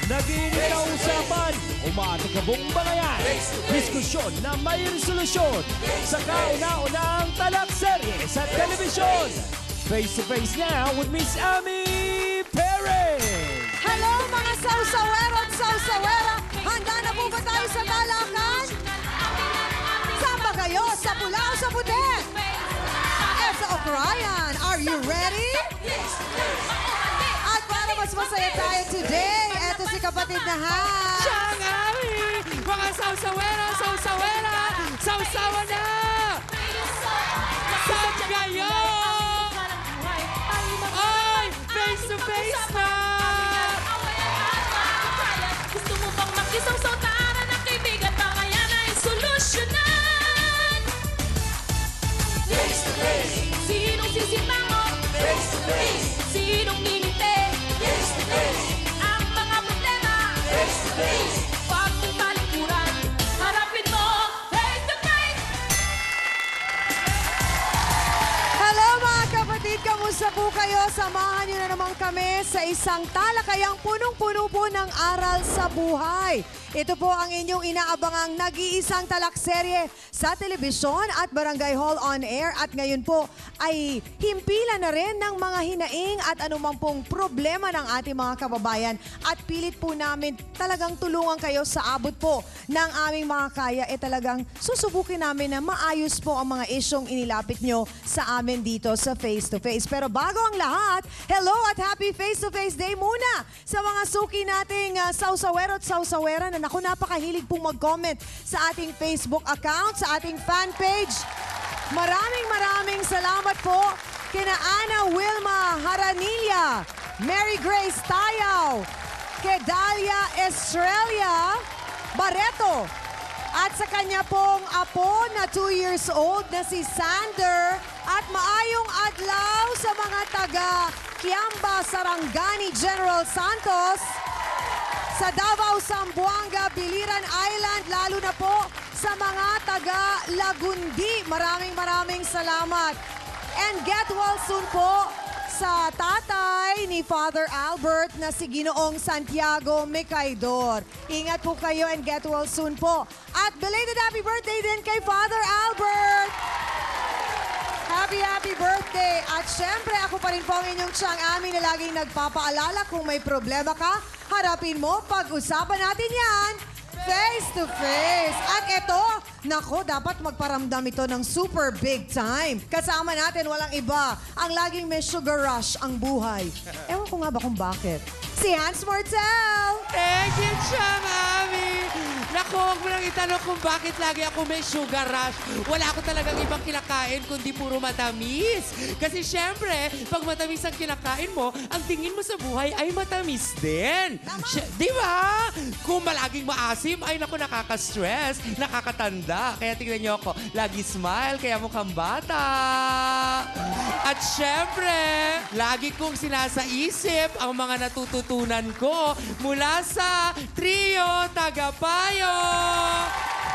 Nag-iinit na usapan, umatikabong bangayan, diskusyon na may resolusyon sa kauna-unahang talakserye sa telebisyon. Face to face now with Miss Ami Perez. Hello mga sausawero at sausawera! Handa na po ba tayo sa talakan? Saan ba kayo? Sa pula o sa puti? Elsa O'Brien, are you ready? At para mas masaya tayo today, eto si kapatid na Han. Siyang Ami! Mga sausawera, sausawera! Sausawa na! Saan kayo? Ay! Face to face na! Gusto mo bang makisaw-saw tara na kaibigan? Baka yan ay solusyonan. Face to face. Sinong sisimango? Face to face. Sinong ngingiti? Face to face. Ang mga problema? Face to face. Huwag mong talikuran. Harapin mo face to face. Hello mga kapatid, kamusta po kayo? Samahan niyo na naman kami sa isang talakayang punong-puno po ng aral sa buhay. Ito po ang inyong inaabangang nag-iisang talakserye sa telebisyon at Barangay Hall on Air. At ngayon po ay himpilan na rin ng mga hinaing at anumang pong problema ng ating mga kababayan. At pilit po namin talagang tulungan kayo sa abot po ng aming mga kaya. Talagang susubukin namin na maayos po ang mga isyong inilapit nyo sa amin dito sa Face to Face. Pero bago ang lahat, hello at happy Face to Face Day muna sa mga suki nating sausawero at sausawera na naku, napakahilig pong mag-comment sa ating Facebook account, sa ating fan page. Maraming salamat po kina Ana Wilma Haranilla, Mary Grace Tayaw, kay Dalia Estrella Barreto, at sa kanya pong apo na 2 years old na si Sander, at maayong adlaw sa mga taga Kiamba, Sarangani, General Santos, sa Davao, Zamboanga, Biliran Island, lalo na po sa mga taga Lagundi. Maraming salamat. And get well soon po sa tatay ni Father Albert na si Ginoong Santiago Mecaidor. Ingat po kayo and get well soon po. At belated happy birthday din kay Father Albert! Happy birthday! At syempre, ako pa rin po ang inyong Siyang Ami na laging nagpapaalala kung may problema ka, harapin mo, pag-usapan natin yan face to face. At ito, nako, dapat magparamdam ito ng super big time. Kasama natin, walang iba, ang laging may sugar rush ang buhay. Ewan ko nga ba kung bakit. Si Hans Mortel! Thank you, Siyang Ami! Naku, huwag mo lang itanong kung bakit lagi ako may sugar rush. Wala ako talagang ibang kinakain kundi puro matamis. Kasi syempre, pag matamis ang kinakain mo, ang tingin mo sa buhay ay matamis din. Di ba? Kung malaging maasim, ay naku, nakaka-stress, nakakatanda. Kaya tingnan niyo ako, lagi smile, kaya mukhang bata. At syempre, lagi kong sinasaisip ang mga natututunan ko mula sa Trio Tagapayo.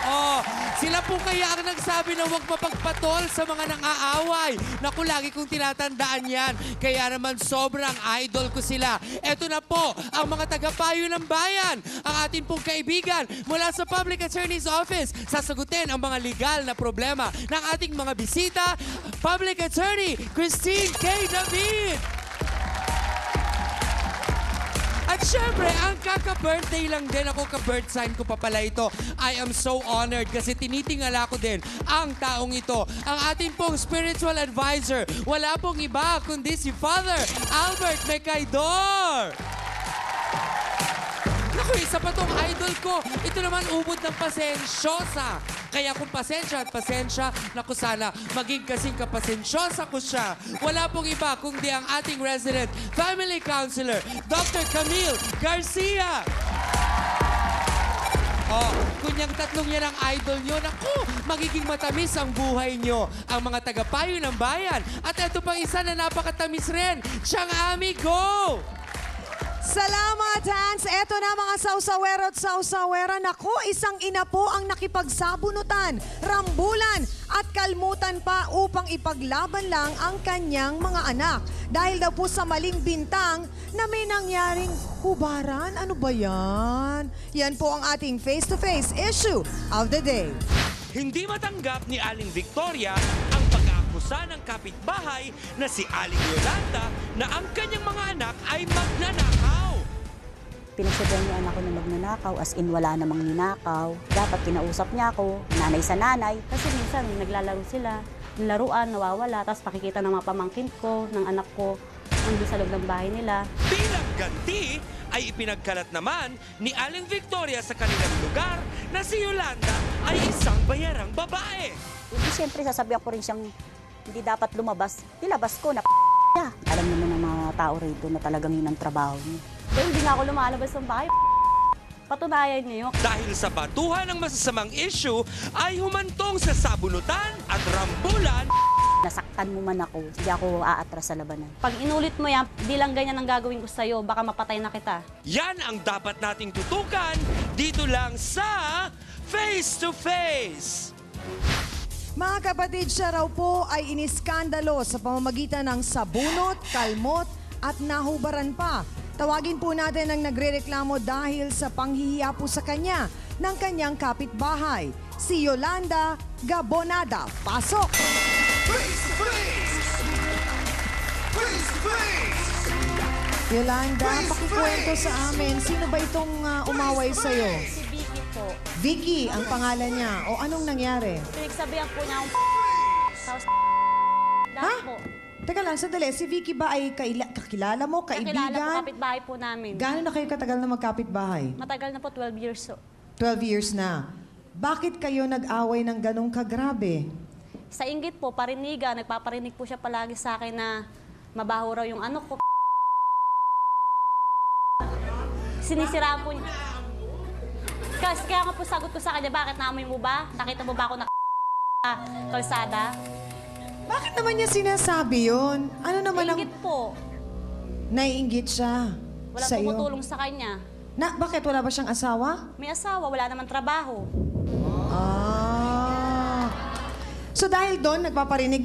Oh, sila po kaya ang nagsabi na huwag mapagpatol sa mga nang-aaway. Naku, lagi kong tinatandaan yan. Kaya naman sobrang idol ko sila. Eto na po, ang mga tagapayo ng bayan. Ang atin pong kaibigan mula sa Public Attorney's Office. Sasagutin ang mga legal na problema ng ating mga bisita. Public Attorney Christine K. David. At syempre, ang kaka-birthday lang din ako, ka-birth sign ko pa pala ito. I am so honored kasi tinitingala ko din ang taong ito. Ang ating pong spiritual advisor. Wala pong iba kundi si Father Albert Mecaidor. Naku, isa pa tong idol ko. Ito naman ubod ng pasensyosa. Kaya kung pasensya at pasensya, naku sana maging kasing kapasensyosa ko siya. Wala pong iba kundi ang ating resident family counselor, Dr. Camille Garcia. Oh, kunyang tatlong yan ang idol nyo. Naku, magiging matamis ang buhay nyo. Ang mga tagapayo ng bayan. At ito pang isa na napakatamis rin. Siyang Ami, go! Salamat, Hans. Eto na mga sausawero at sausawera. Naku, isang ina po ang nakipagsabunutan, rambulan at kalmutan pa upang ipaglaban lang ang kanyang mga anak. Dahil daw po sa maling bintang na may nangyaring hubaran. Ano ba yan? Yan po ang ating face-to-face issue of the day. Hindi matanggap ni Aling Victoria ang pag-aakusa ng kapitbahay na si Aling Yolanda na ang kanyang mga anak ay magnanakaw. Pinagsabihan niya anak ko na magnanakaw, as in wala namang ninakaw. Dapat kinausap niya ako, nanay sa nanay. Kasi minsan naglalaro sila, laruan, nawawala, tapos pakikita ng mga pamangkin ko, ng anak ko, nandun sa loob ng bahay nila. Bilang ganti ay ipinagkalat naman ni Aling Victoria sa kanilang lugar na si Yolanda ay isang bayarang babae. Hindi siyempre sasabihan ko rin siyang hindi dapat lumabas. Nilabas ko na niya. Alam naman ng mga tao rito na talagang yun ang trabaho niya. Dahil hindi nga ako lumalabas ng bahay. Patunayan niyo yun. Dahil sa batuhan ng masasamang issue ay humantong sa sabunutan at rambulan. Nasaktan mo man ako, hindi ako aatras sa labanan. Pag inulit mo yan, di lang ganyan ang gagawin ko sa'yo, baka mapatay na kita. Yan ang dapat nating tutukan dito lang sa Face to Face. Mga kapatid, siya raw po ay iniskandalo sa pamamagitan ng sabunot, kalmot at nahubaran pa. Tawagin po natin ang nagrereklamo dahil sa panghihiya po sa kanya ng kanyang kapitbahay, si Yolanda Gabonada. Pasok! Yolanda, pakikwento sa amin, sino ba itong umaway sa'yo? Si Vicky po, Vicky, ang pangalan niya. O anong nangyari? pinagsabihan po niya akong tapos lahat po. Teka lang, sandali. Si Vicky ba ay kakilala mo, Nakilala po kaibigan? kapitbahay po namin. Gano'n na kayo katagal na magkapit-bahay? Matagal na po, 12 years. 12 years na. Bakit kayo nag-away ng ganong kagrabe? Sa inggit po, pariniga, nagpaparinig po siya palagi sa akin na mabaho raw yung ano ko. Sinisiraan po niya. Kaya nga po sagot ko sa kanya, bakit naamoy mo ba? Nakita mo ba ako na kalsada? Bakit naman niya sinasabi yun? Ano naman ang... Inggit po. Naiinggit siya Wala sa iyo? tumutulong sa kanya. Bakit? Wala ba siyang asawa? May asawa, wala naman trabaho. Ah. So dahil doon, nagpaparinig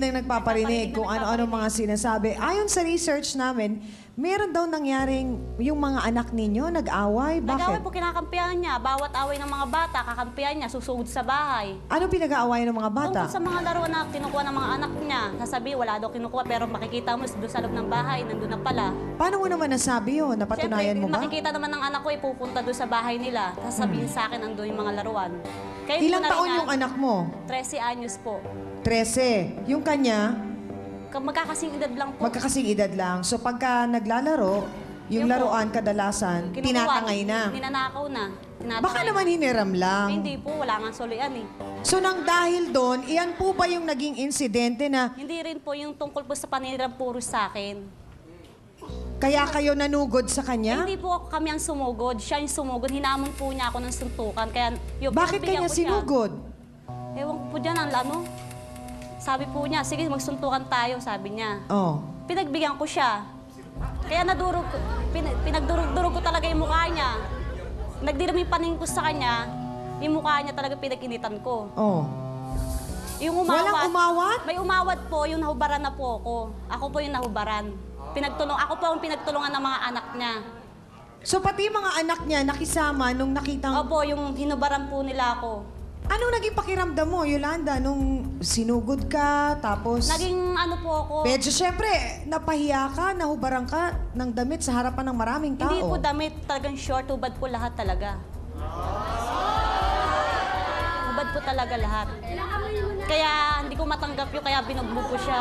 kung ano-ano mga sinasabi. Ayon sa research namin, meron daw nangyaring yung mga anak ninyo nag-away. Nag-away Bakit? po, kinakampihan niya. Bawat away ng mga bata, kakampihan niya, susugod sa bahay. Ano pinag-aawayan ng mga bata? Tungkol sa mga laruan na kinukuha ng mga anak niya. Sasabi, wala daw kinukuha, pero makikita mo doon sa loob ng bahay, nandun na pala. Paano mo naman nasabi yun? Napatunayan Siyempre, mo ba? makikita naman ng anak ko, pupunta doon sa bahay nila. Sasabihin sa akin, nandun yung mga laruan. Kaya hindi Ilang ko na taon rin yung anak mo? 13 anyos po. 13. Yung kanya, Magkakasing edad lang po. magkakasing edad lang. So pagka naglalaro, yung Yun po. laruan kadalasan, Kinukuha, tinatangay na. Ninanakaw na. Tinatangay Baka na. naman hiniram lang. Hindi po, wala nga solian eh. So nang dahil doon, iyan po ba yung naging insidente na Hindi rin po yung tungkol po sa paninirang puro sa akin. kaya kayo nanugod sa kanya? Hindi po kami ang sumugod. Siya yung sumugod. Hinamon po niya ako ng suntukan. Kaya, yung Bakit pinagbigyan kanya ko siya. sinugod? Ewan ko po dyan, ang ano. Sabi po niya, sige, magsuntukan tayo, sabi niya. Oh. Pinagbigyan ko siya. Kaya pinagdurog-durog ko talaga yung mukha niya. Nagdiram yung paningin ko sa kanya, yung mukha niya talaga pinag-initan ko. Oh. Yung umawat. Walang umawat? May umawat po, yung nahubaran na po ako. Ako po yung nahubaran. Ako po ang pinagtulungan ng mga anak niya. So pati mga anak niya nakisama nung nakitang... Opo, yung hinubaran po nila ako. Anong naging pakiramdam mo, Yolanda, nung sinugod ka, tapos... Naging ano po ako. Medyo syempre, napahiya ka, nahubaran ka ng damit sa harapan ng maraming tao. Hindi po damit, talagang short, hubad po lahat talaga. Hubad po talaga lahat. Kaya hindi ko matanggap yun, kaya binugbog ko siya.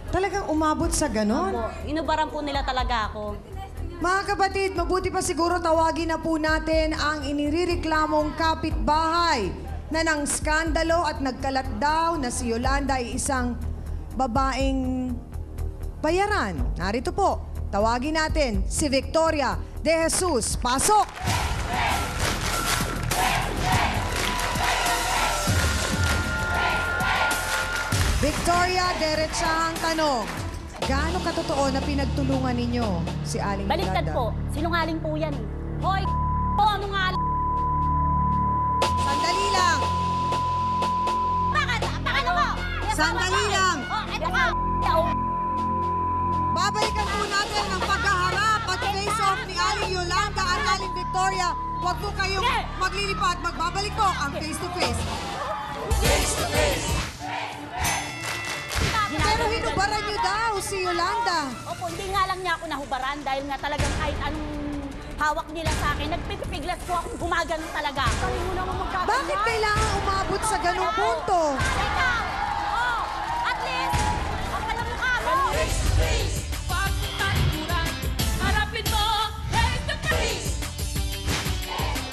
Talagang umabot sa ganon? Opo, inubaran po nila talaga ako. Mga kapatid, mabuti pa siguro tawagin na po natin ang inirereklamong kapitbahay na ng skandalo at nagkalat daw na si Yolanda ay isang babaeng bayaran. Narito po, tawagin natin si Victoria De Jesus. Pasok! Victoria, diretsahang tanong. Gaano katotoo na pinagtulungan ninyo si Aling Baliktad Yolanda? po. Sinungaling po yan eh. Hoy, po, ano nga? Sandali lang! Bakit? Paano mo? Sandali lang! Oh, eto ka! Babalikan po natin ang paghaharap at face-off ni Aling Yolanda at Aling Victoria. Huwag po kayong maglilipat. Magbabalik po ang face-to-face. Pero hinubaran niyo daw si Yolanda. Opo, hindi nga lang niya ako nahubaran dahil nga talagang kahit anong hawak nila sa akin, nagpipiglas po akong gumaganon talaga. Kami mo naman magkakaroon. Bakit kailangan umabot sa ganung punto? Ikaw! Oh, at least, ang palamukha mo! Pagtaturan, harapin mo, face to face.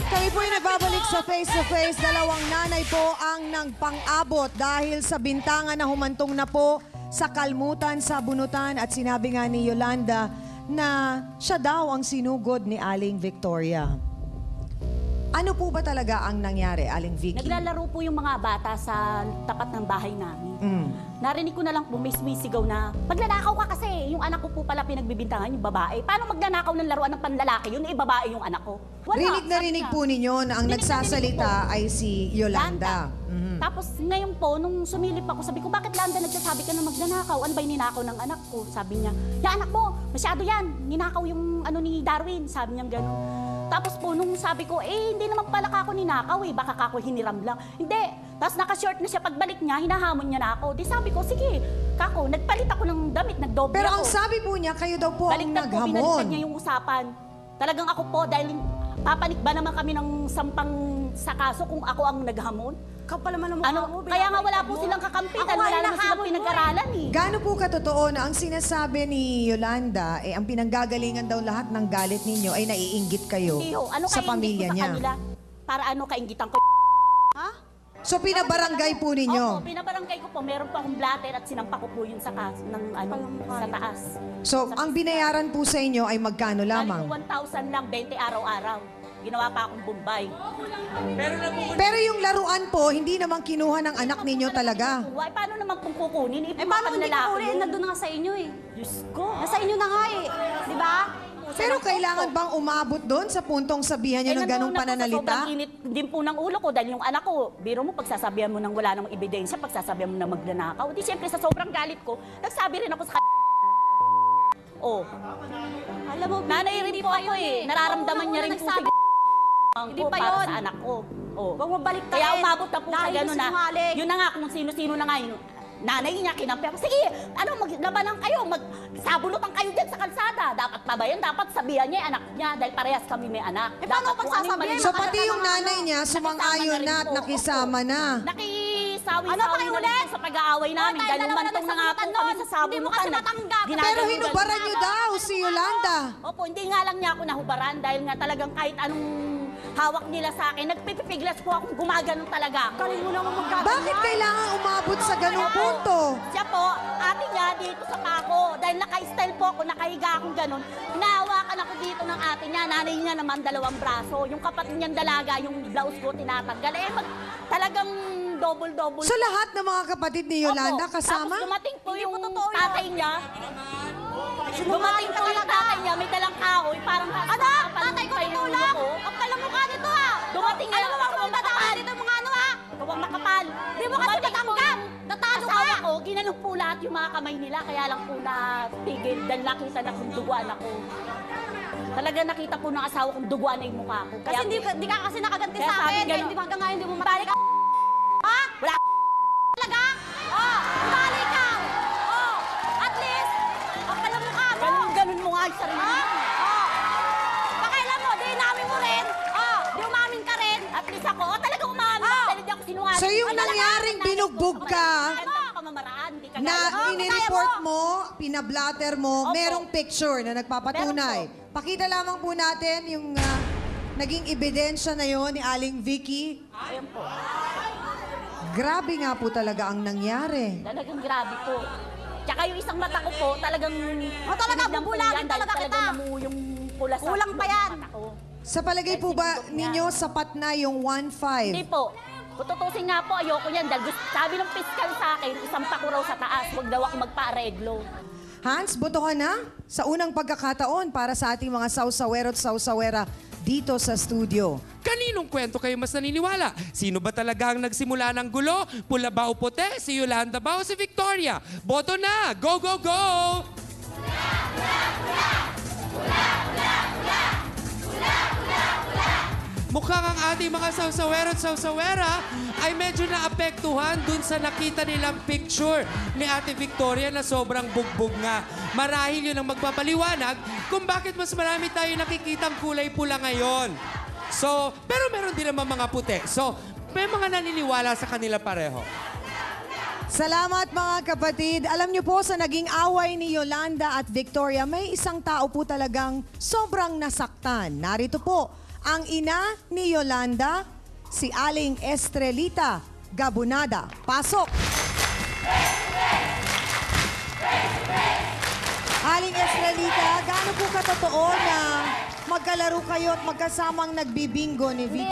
Kami po ay nagbabalik sa face-to-face. Dalawang nanay po ang nagpang-abot dahil sa bintangan na humantong na po sa kalmutan, sa bunutan at sinabi nga ni Yolanda na siya daw ang sinugod ni Aling Victoria. Ano po ba talaga ang nangyari, Aling Vicky? Naglalaro po yung mga bata sa tapat ng bahay namin. Mm. Narinig ko na lang po may sumisigaw na, magnanakaw ka kasi. Yung anak ko po pala pinagbibintangan, yung babae. Paano magnanakaw ng laruan ng panlalaki? Yun ay babae yung anak ko. Wala, Rinig na sabi rinig niya. po ninyo na ang Rinig na nagsasalita rinig po. ay si Yolanda. Mhm. Tapos ngayon po, nung sumilip ako, sabi ko, bakit Landa nagsasabi ka na magnanakaw? Ano ba yung ninakaw ng anak ko? Sabi niya, ya anak mo, masyado yan. Ninakaw yung ano ni Darwin. Sabi niya gano'n. Tapos po, nung sabi ko, hindi naman pala kako ninakaw eh. Baka kako hiniram lang. Hindi. Tapos naka-short na siya. Pagbalik niya, hinahamon niya na ako. Di sabi ko, sige, kako, nagpalit ako ng damit, nagdoble Pero ako. ang sabi po niya, kayo daw po ang Baliktad po, naghamon. binaliktad niya yung usapan. Talagang ako po, dahil papanik ba naman kami ng sampang sa kaso kung ako ang naghamon? Kapal naman ang mukha mo. Kaya nga wala po silang kakampi dahil wala naman silang pinag-aralan eh. Gaano po katotoo na ang sinasabi ni Yolanda, ang pinanggagalingan daw lahat ng galit ninyo ay naiinggit kayo Hindi ho, ano sa kaingit pamilya ko sa niya? kanila? Para ano kaingitan ko? So pinabarangay po ninyo? Opo, binabarangay ko po. Meron pa akong blatter at sinampa ko po yun sa, sa taas. So ang binayaran po sa inyo ay magkano lamang? Bali po 1,000 lang, 20 araw-araw. Ginawa pa akong Bombay. Pero yung laruan po, hindi naman kinuha ng anak ninyo talaga. Ay, paano naman kung kukunin? Paano hindi ko uli? Nandun na nga sa inyo eh. Diyos ko. Nasa inyo na nga eh. Di ba? Pero kailangan bang umabot doon sa puntong sabihan nyo ng ganong pananalita? Sobrang init din po ng ulo ko dahil yung anak ko, biro mo pagsasabihan mo nang wala namang ebidensya, pagsasabihan mo na magnanakaw. Di siyempre sa sobrang galit ko, nagsabi rin ako sa Oh. Alam mo, Nanay rin po ako eh. Nararamdaman niya rin po nagsabi. Hindi Hindi pa para yun. sa anak ko. Oh. Huwag mo balik Kaya umabot na po sa Dahil gano'n na. sinungaling. Yun na nga, kung sino-sino na nga yun. Nanay niya, kinampi ako. Sige, maglabanan kayo, magsabunutan kayo dyan sa kalsada. Dapat pa ba yan? Dapat sabihan niya yung anak niya dahil parehas kami may anak. paano Dapat kung pagsasabihin? ano yung So mali- pati yung nanay niya sumang-ayon na at nakisama na. Nakisawi-sawi Ano pa kayo na ulit? rin sa pag-aaway namin. Dahil Dahil dalawa na umantong na nga po nagsabunutan kami nun. sa Hindi mo kasi sabunutan. matanggap. Pero hinubaran nyo daw si Yolanda. Opo, hindi nga lang niya ako nahubaran dahil nga talagang kahit anong hawak nila sa akin, nagpipiglas po akong gumaganon talaga. Galing mo naman magkakaroon. Bakit kailangan umabot sa ganung punto? Siya po, ate niya dito sa pako. Dahil naka-style po ako, nakahiga akong ganun. Hinahawakan ako dito ng ate niya. Nanay niya naman, dalawang braso. Yung kapatid niyang dalaga, yung blouse ko tinatanggal. Talagang double-double. So lahat ng mga kapatid ni Yolanda Opo. kasama? Tapos dumating po yung totoo yun. tatay niya. Dumating po yung tatay niya, may dalang kahoy. Parang Ano? Tatay ko tutulak? Ang pala mukha nito ha. Dumating nga Alam mo, huwag mong bataan dito mga ano ha. Ikaw ang makapal. Di mo kasi matanggap. Natalo ka. Asawa ko, ginanong po lahat yung mga kamay nila. Kaya lang po natigil dahil nakita na kung duguan ako. Talaga nakita po ng asawa kong duguan na yung mukha ko. Kasi hindi ka kasi nakaganti Kaya sa sabi akin. Kaya ganun. hindi hanggang ngayon hindi mo matalik. Ha? Wala Talaga? Oh, umali ka. Oh, at least, ang pala mukha mo. ganun mo nga yung sarili Ha? mo. Oh. Pakailan mo, di inamin mo rin. Oh, di umamin ka rin. At least ako, talagang umamin ako dahil hindi ako sinungaling. So yung Ay, talaga, nangyaring nanay ko, binugbog ka, Ganda ka pamamaraan, hindi ka na gaya. inireport mo, pinablatter mo, Opo. merong picture na nagpapatunay. Meron Pakita lamang po natin yung naging ebidensya na yon ni Aling Vicky. Ayan po. Grabe nga po talaga ang nangyari. Talagang grabe po. Tsaka yung isang mata ko po, talagang... talaga, tinignan po bubulagin yan dahil talaga kita. Talagang namuo yung pula sa Kulang pa yan. mata ko. Sa palagay po ba ninyo sapat na yung Hindi 1.5? po. Kung tutusin nga po, ayoko yan. Dahil sabi ng piskal sa akin, isang pa ko raw sa taas. Huwag daw ako magpa-areglo. Hans, boto ka na sa unang pagkakataon para sa ating mga sausawero at sausawera dito sa studio. Kaninong kwento kayo mas naniniwala? Sino ba talaga ang nagsimula ng gulo? Pula ba o puti? Si Yolanda ba o si Victoria? Boto na! Go, go, go! Mukhang ang ating mga sausawero at sausawera ay medyo naapektuhan dun sa nakita nilang picture ni Ate Victoria na sobrang bugbog nga. Marahil yun ang magpapaliwanag kung bakit mas marami tayo nakikitang kulay pula ngayon. So, pero meron din naman mga puti. So, may mga naniniwala sa kanila pareho. Salamat mga kapatid. Alam niyo po sa naging away ni Yolanda at Victoria, may isang tao po talagang sobrang nasaktan. Narito po ang ina ni Yolanda, si Aling Estrelita Gabunada. Pasok! Aling Estrelita, gaano po katotoo na magkalaro kayo at magkasamang nagbibingo ni Vicky?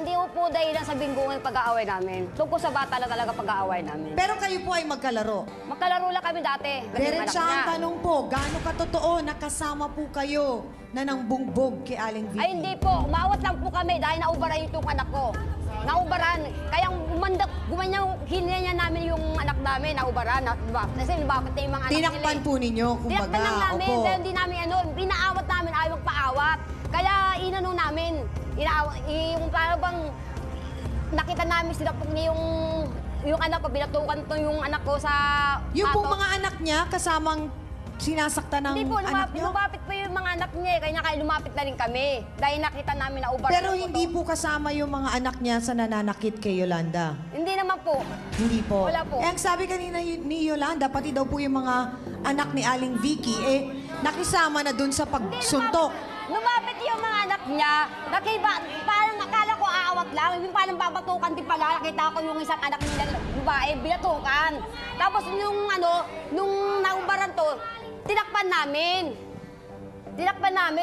Hindi po dahilan sa binggungan pag-aaway namin. Tungkol sa bata lang talaga pag-aaway namin. Pero kayo po ay magkalaro. Magkalaro lang kami dati. Diretsa ang tanong po, gaano katotoo nakasama po kayo na nang bungbog kay Aling Vicky? Ay hindi po, umawat lang po kami dahil naubaran yung anak ko. Naubaran. Kaya gumanyang hininga niya namin yung anak namin, naubaran. Diba? Kasi lumapit na yung mga anak nila. Tinakpan po ninyo, kumbaga. Tinakpan lang namin, Opo. dahil hindi namin pinaawat namin, ayaw magpaawat. Kaya inano namin, yung parang bang nakita namin sila po yung anak ko, binatukan to yung anak ko sa Yung pato. pong mga anak niya, kasamang sinasaktan ng Hindi po, anak niyo? lumapit po yung mga anak niya, kaya lumapit na rin kami. Dahil nakita namin na ubar. Pero hindi po kasama yung mga anak niya sa nananakit kay Yolanda? Hindi naman po. Hindi po? Wala po. Eh, ang sabi kanina ni Yolanda, pati daw po yung mga anak ni Aling Vicky, nakisama na dun sa pagsuntok. Lumapit yung mga anak niya, parang akala ko aawat lang, yung parang babatukan din pala, nakita ko yung isang anak nila, babae, binatukan. Tapos nung naubaran to, tinakpan namin.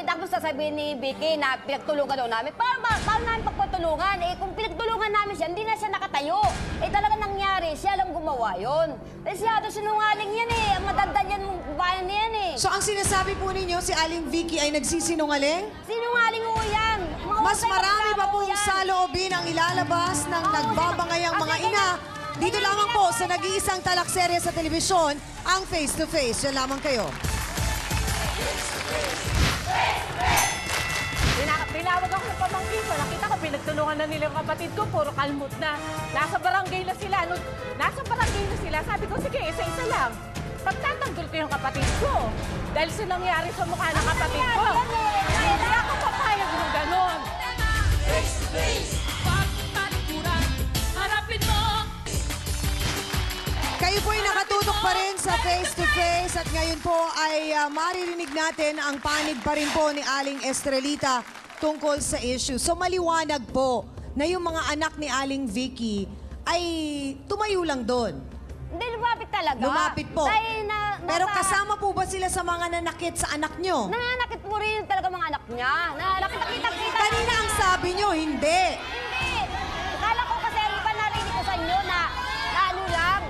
Tapos sasabihin ni Vicky na pinagtulungan daw namin. Paano namin pagpatulungan? Kung pinagtulungan namin siya, hindi na siya nakatayo. Talaga nangyari, siya lang gumawa yun. Siya daw sinungaling yan Ang matanda yan, bayan na yan So ang sinasabi po ninyo, si Aling Vicky ay nagsisinungaling? Sinungaling ho yan. Mas marami pa pong saloobin ang ilalabas ng nagbabangayang mga ina. Dito lamang po sa nag-iisang talakserye sa telebisyon, ang Face to Face. Yan lamang kayo. Tinawag ako ng pamangkin ko. Nakita ko, pinagtulungan na nila yung kapatid ko. Puro kalmot na. Nasa barangay na sila. Sabi ko, sige, isa-isa lang. Pagtatanggol ko yung kapatid ko. Dahil sa nangyari sa mukha ng kapatid ko. Hindi ako papayag ng ganon. Kayo po ay nakatutok pa rin sa Face to Face at ngayon po ay maririnig natin ang panig pa rin po ni Aling Estrelita tungkol sa issue. So maliwanag po na yung mga anak ni Aling Vicky ay tumayo lang doon. Hindi, lumapit talaga. Lumapit po. Dahil Pero kasama po ba sila sa mga nanakit sa anak nyo? nananakit po rin talaga mga anak niya. Nakita-kita. Kanina ang sabi nyo, hindi. Hindi. Akala ko kasi iba narinig ko sa inyo na ano lang.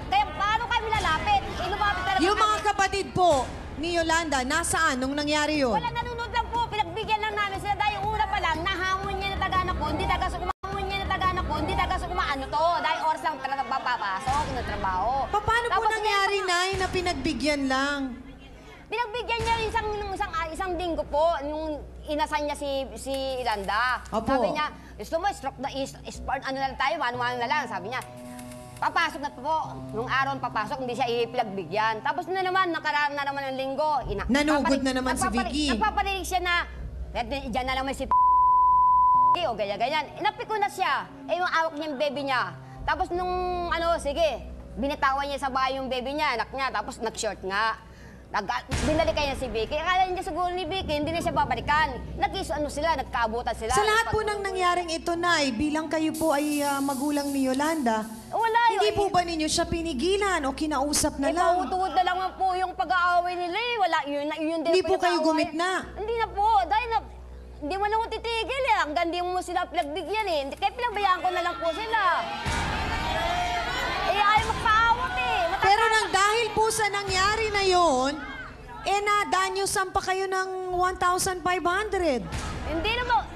Kaya paano kami lalapit? Lumapit talaga Yung mga kami. kapatid po ni Yolanda, nasaan nung nangyari yun? Wala, nanonood lang po. Pinagbigyan lang namin sila. Dahil una pa lang, nahamon niya na taga-anak ko. Hindi taga-sukumaano to. Dahil oras lang talaga papapasok ng trabaho. Paano po Tapos nangyari, ngayon, Nay, na pinagbigyan lang? Pinagbigyan niya isang linggo po, nung inasan niya si Yolanda. Opo. Sabi niya, gusto mo, stroke na ano na lang tayo, mano-mano na lang. Sabi niya, papasok na po. Nung araw papasok, hindi siya ipinagbigyan. Tapos na naman, nakaraan na naman ng linggo. Nanugod na naman si Vicky. Nagpaparinig siya na, dyan na naman si o ganyan-ganyan. Inapik ko na siya. Yung awak niya yung baby niya. Tapos nung sige, binitawan niya sa bahay yung baby niya, anak niya. Tapos nag-short nga. Binalikan niya si Vicky. Akala niya siguro ni Vicky, hindi na siya babalikan. Nagkaabutan sila. Sa lahat po ng nangyaring ito, Nay, bilang kayo po ay magulang ni Yolanda, Wala yun. hindi po ba ninyo siya pinigilan o kinausap na lang? Pautuod na lang po yung pag-aaway nila eh. Wala, yun din Hindi po po kayo nag-aaway. gumitna? Hindi na po. Dahil hindi mo na titigil eh. Hanggang di mo sila pinagbigyan eh. Kaya pinabayaan ko na lang po sila. Ayaw magpaawat eh. Pero nang dahil dahil po sa nangyari na yon, nadanyusan pa kayo ng 1,500. Hindi naman.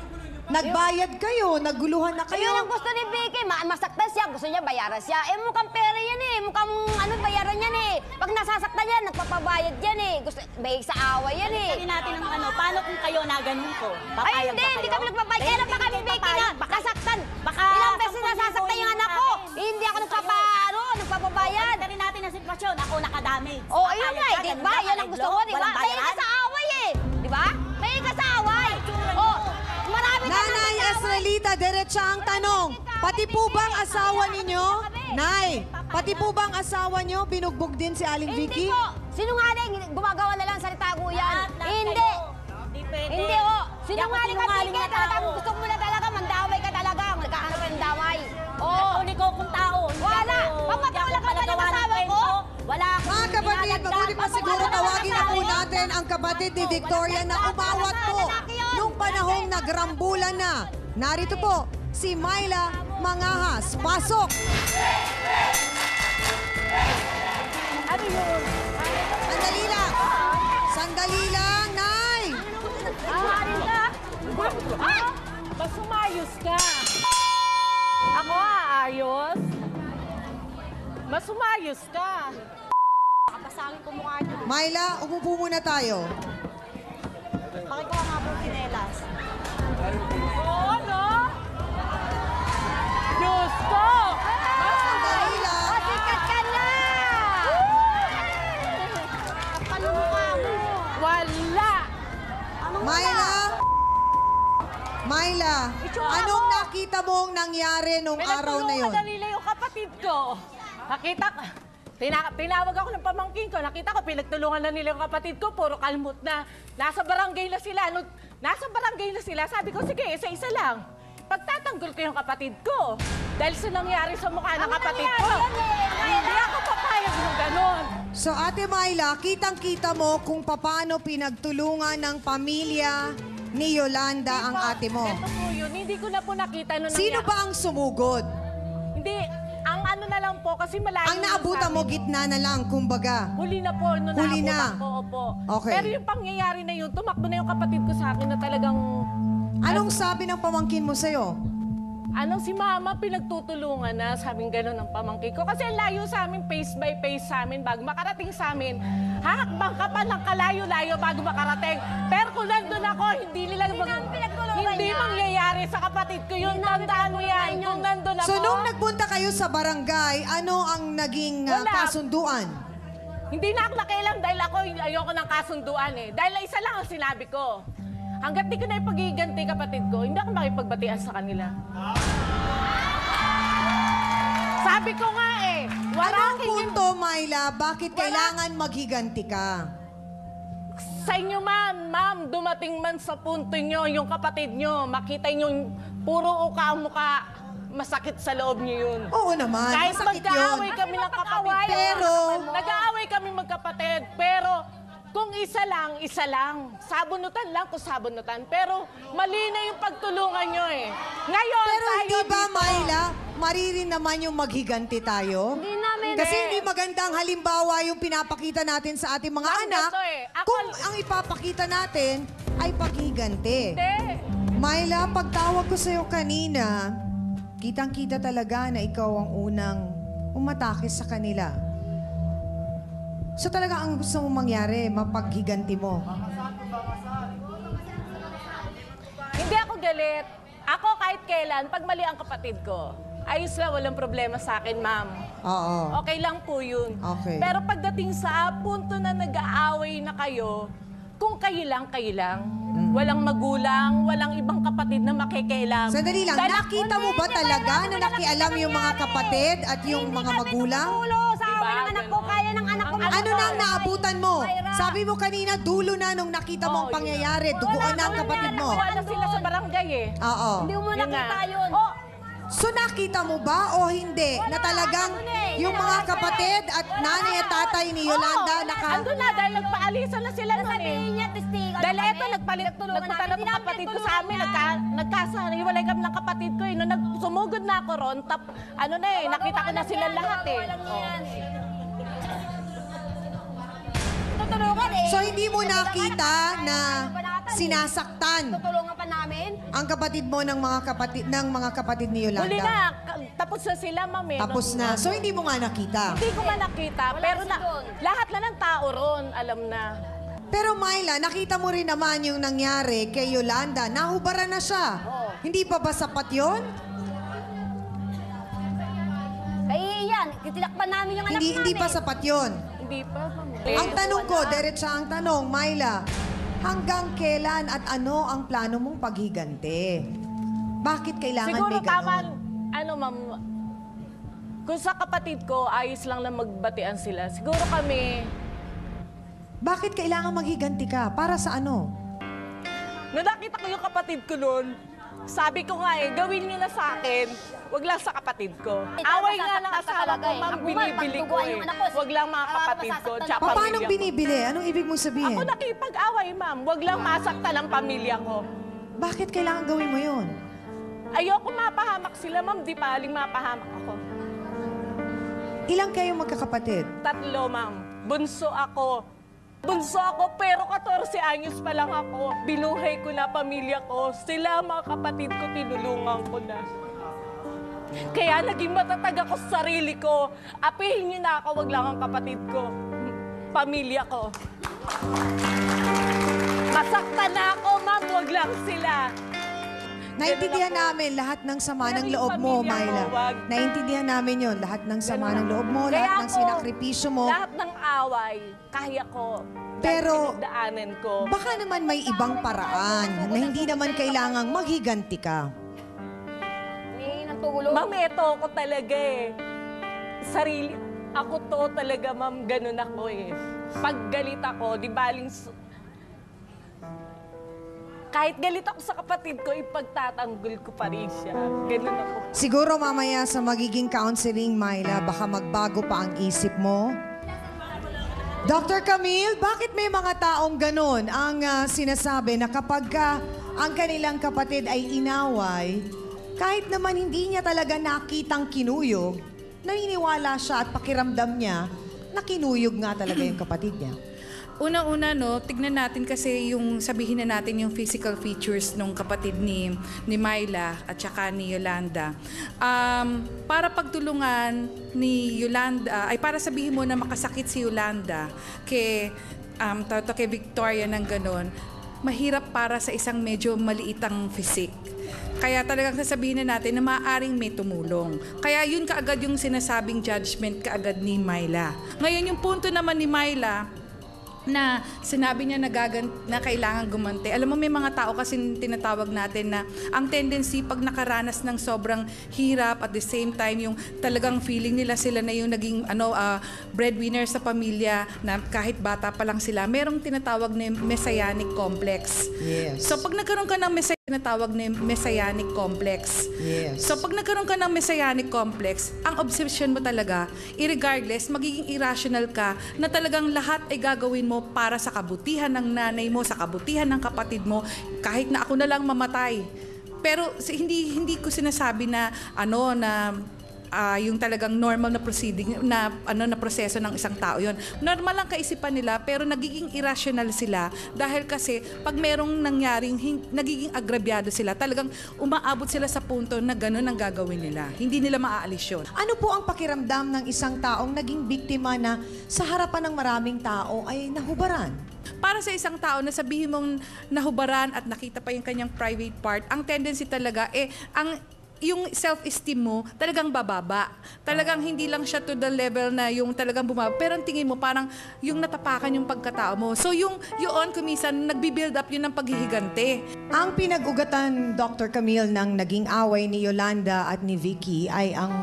Nagbayad kayo, naguluhan na kayo. Ayun ang gusto ni Vicky. Masaktan siya, gusto niya bayaran siya. Mukhang pera yan mukhang bayaran yan Pag nasasaktan yan, nagpapabayad yan Gusto, may sa away yan Sabi natin ang paano kung kayo na ganun ko? Ay, hindi kami nagpapabayad. Kailan pa kami, Vicky, na nasaktan? Ilang beses nasasaktan yung anak ko. Hindi ako nagpapabayad. Sabi natin ang sitwasyon, ako nakadamage. Ayun nga, di ba? Yan ang gusto ko, di ba? May ka sa away di ba? May ka sa away. Marami ka Nanay Estrelita, diretsa ang tanong. Pati po bang asawa ninyo? Nay, pati po bang asawa nyo binugbog din si Aling Vicky? Hindi po. Sinungaling, gumagawa na lang salita ko yan. Hindi. Hindi pwede. Hindi Sinungaling ka, Vicky. Talagang gusto mo na talaga, mandamay ka talaga. Nagkakaroon ka ng damay. Ikaw ko kung tao. Wala. Papatawala ka ba ng asawa ko? Wala akong Mga kapatid, mabuti pa siguro tawagin na po natin ang kapatid ni Victoria na umawat po nung panahong nagrambulan na. Narito po, si Myla Mangahas. Pasok! Ano yun? Sandali lang! Sandali lang, Nay! Mas umayos ka. Ako aayos? Mas umayos ka. Kapasangin ko mukha niyo. Myla, umupo muna tayo. Pakikuha nga po sinelas. Oo, no? Diyos ko! Sandali lang. Sikat ka na! Paano mukha mo? Wala! Myla, anong nakita mong nangyari nung araw na yun? Pinagtulungan na nila yung kapatid ko. Tinawag ako ng pamangkin ko. Nakita ko, pinagtulungan na nila yung kapatid ko. Puro kalmot na. Nasa barangay na sila. Nasa barangay na sila. Sabi ko, sige, isa-isa lang. Pagtatanggol ko yung kapatid ko. Dahil sa nangyari sa mukha ng kapatid ko. Hindi ako papayag ng ganon. So Ate Myla, kitang-kita mo kung paano pinagtulungan ng pamilya ni Yolanda ang ate mo. Ito po yun. Hindi ko na po nakita nung Sino nangyari. ba ang sumugod? Hindi. Ang ano na lang po, kasi malayo Ang naabutan mo, gitna na lang, kumbaga. Huli na po, nung Huli na. naabutan ko, opo. Okay. Pero yung pangyayari na yun, tumakbo na yung kapatid ko sa akin na talagang... Anong sabi ng pamangkin mo sa'yo? Si mama pinagtutulungan na, sabing gano'n ng pamangkin ko. Kasi ang layo sa amin, face by face sa amin, bago makarating sa amin, hahakbang ka pa ng kalayo-layo bago makarating. Pero kung nandun ako, hindi mangyayari sa kapatid ko yun. Tandaan mo yan, kung nandun ako. So nung nagpunta kayo sa barangay, ano ang naging Wala. kasunduan? Hindi na ako nakialam dahil ako ayoko ng kasunduan Dahil isa lang ang sinabi ko. Hanggat di ko na ipagiganti kapatid ko, hindi ako makipagbatian sa kanila. Sabi ko nga Anong punto, Myla, bakit kailangan maghiganti ka? Sa inyo ma'am, dumating man sa punto nyo, yung kapatid nyo, makita nyo yung puro uka ang muka, masakit sa loob nyo yun. Oo naman, Kahit masakit yun. mag-aaway kami ng kapatid. Nag-aaway kami magkapatid, pero kung isa lang. Sabunutan lang kung sabunutan. Pero mali na yung pagtulungan nyo Ngayon, Pero tayo hindi ba, dito- Myla, maririn naman yung maghiganti tayo? Hindi namin Kasi hindi magandang halimbawa yung pinapakita natin sa ating mga Ma'am, anak ganito kung ang ipapakita natin ay paghiganti. Hindi. Myla, pagtawag ko sa'yo kanina, kitang-kita talaga na ikaw ang unang umatake sa kanila. So talaga ang gusto mong mangyari, mapaghiganti mo. Hindi ako galit. Ako kahit kailan, pag mali ang kapatid ko, ayos lang, walang problema sa akin, ma'am. Oo. Okay lang po yun. Okay. Pero pagdating sa punto na nag-aaway na kayo, kung kayo lang, walang magulang, walang ibang kapatid na makikialam. Sandali lang, Dahil nakita mo ba talaga na nakialam yung mga kapatid at yung mga magulang? Sa away ng anak ko, kaya ng anak ko. Ano na ang naabutan mo? Sabi mo kanina, dulo na nung nakita mo ang pangyayari. Duguan na ang kapatid mo. Wala sila sa barangay Oo. Hindi mo Yun nakita nga. yun. So nakita mo ba o hindi na talagang yung mga kapatid at nanay at tatay ni Yolanda Andun na, dahil nagpaalisan na sila nun Sabihin niya, testigo. Dahil eto, nagpunta na ng kapatid ko sa amin, hiwalay kami ng kapatid ko Nung sumugod na ako ron, nakita ko na sila lahat tutulungan eh. So hindi mo nakita na sinasaktan Tutulungan pa namin. ang kapatid mo ng mga kapatid ni Yolanda? Huli na, tapos na sila, ma'am. eh. Tapos na. So hindi mo nga nakita. Hindi ko man nakita, pero kasi doon. lahat na ng tao ron, alam na. Pero Myla, nakita mo rin naman yung nangyari kay Yolanda. Nahubaran na siya. Hindi pa ba sapat yun? Kaya yan, titilakpan namin yung anak namin. Hindi pa sapat yun. Hindi pa, ma'am. Ang tanong ko, diretsa ang tanong, Myla, hanggang kailan at ano ang plano mong paghiganti? Bakit kailangan Siguro may ganon? ma'am, kung sa kapatid ko, ayos lang na magbatian sila. Siguro kami, Bakit kailangan maghiganti ka? Para sa ano? nung nakita ko yung kapatid ko noon, sabi ko nga gawin niyo na sa akin, wag lang sa kapatid ko. Away nga ng asawa ko, ma'am, binibili ko Wag lang mga kapatid ko, tsaka Paano pamilya ko. binibili? Anong ibig mong sabihin? Ako nakipag-away, ma'am. Wag lang masaktan ang pamilya ko. Bakit kailangan gawin mo yun? Ayoko mapahamak sila, ma'am. Di paling mapahamak ako. Ilang kayong magkakapatid? 3, ma'am. Bunso ako. Bunso ako, pero 14 anyos pa lang ako. Binuhay ko na pamilya ko. Sila, mga kapatid ko, tinulungan ko na. Kaya naging matatag ako sa sarili ko. Apihin niyo na ako, wag lang ang kapatid ko. Pamilya ko. Masaktan na ako, ma'am, wag lang sila. Naintindihan namin lahat ng sama ng loob mo, Pamilya Myla. ko, wag. Naintindihan namin yon, lahat ng sama ng loob mo, Kaya lahat ng ako, sinakripisyo mo. Lahat ng away, kaya ko. Pero, pinagdaanan ko. baka naman may ibang paraan na hindi naman kailangang maghiganti ka. Hindi ng tulong. Ma'am, ito ako talaga Sarili, ako to talaga, ma'am, ganun ako Pag galit ako, di baling... Kahit galit ako sa kapatid ko, ipagtatanggol ko pa rin siya. Ganun ako. Siguro mamaya sa magiging counseling, Myla, baka magbago pa ang isip mo. Dr. Camille, bakit may mga taong ganun ang sinasabi na kapag ang kanilang kapatid ay inaway, kahit naman hindi niya talaga nakitang kinuyog, naniniwala siya at pakiramdam niya na kinuyog nga talaga yung kapatid niya? Una-una, tignan natin kasi yung sabihin na natin yung physical features ng kapatid ni Myla at saka ni Yolanda. Para pagtulungan ni Yolanda, ay para sabihin mo na makasakit si Yolanda kay Victoria ng ganon, mahirap para sa isang medyo maliitang physique. Kaya talagang sasabihin na natin na maaaring may tumulong. Kaya yun kaagad yung sinasabing judgment kaagad ni Myla. Ngayon yung punto naman ni Myla, na sinabi niya na kailangan gumanti. Alam mo, may mga tao kasi tinatawag natin na ang tendency pag nakaranas ng sobrang hirap at the same time yung talagang feeling nila sila na yung naging breadwinner sa pamilya na kahit bata pa lang sila, merong tinatawag na messianic complex. Yes. So pag nagkaroon ka ng tinatawag na messianic complex. Yes. So pag nagkaroon ka ng messianic complex, ang obsession mo talaga, irregardless, magiging irrational ka na talagang lahat ay gagawin mo para sa kabutihan ng nanay mo, sa kabutihan ng kapatid mo, kahit na ako na lang mamatay. Pero hindi ko sinasabi na yung talagang normal na proceeding na proseso ng isang tao yon. Normal lang kaisipan nila pero nagiging irrational sila dahil kasi pag merong nangyaring nagiging agrabyado sila, talagang umaabot sila sa punto na gano'n ang gagawin nila. Hindi nila maaalis yun. Ano po ang pakiramdam ng isang taong naging biktima na sa harapan ng maraming tao ay nahubaran? Para sa isang tao na sabihin mong nahubaran at nakita pa yung kanyang private part, ang tendency talaga yung self-esteem mo talagang bababa. Talagang hindi lang siya to the level na yung talagang bumaba. Pero ang tingin mo parang yung natapakan yung pagkatao mo. So yun kumisan, nagbi-build up yun ng paghihigante. Ang pinag-ugatan, Dr. Camille, ng naging away ni Yolanda at ni Vicky ay ang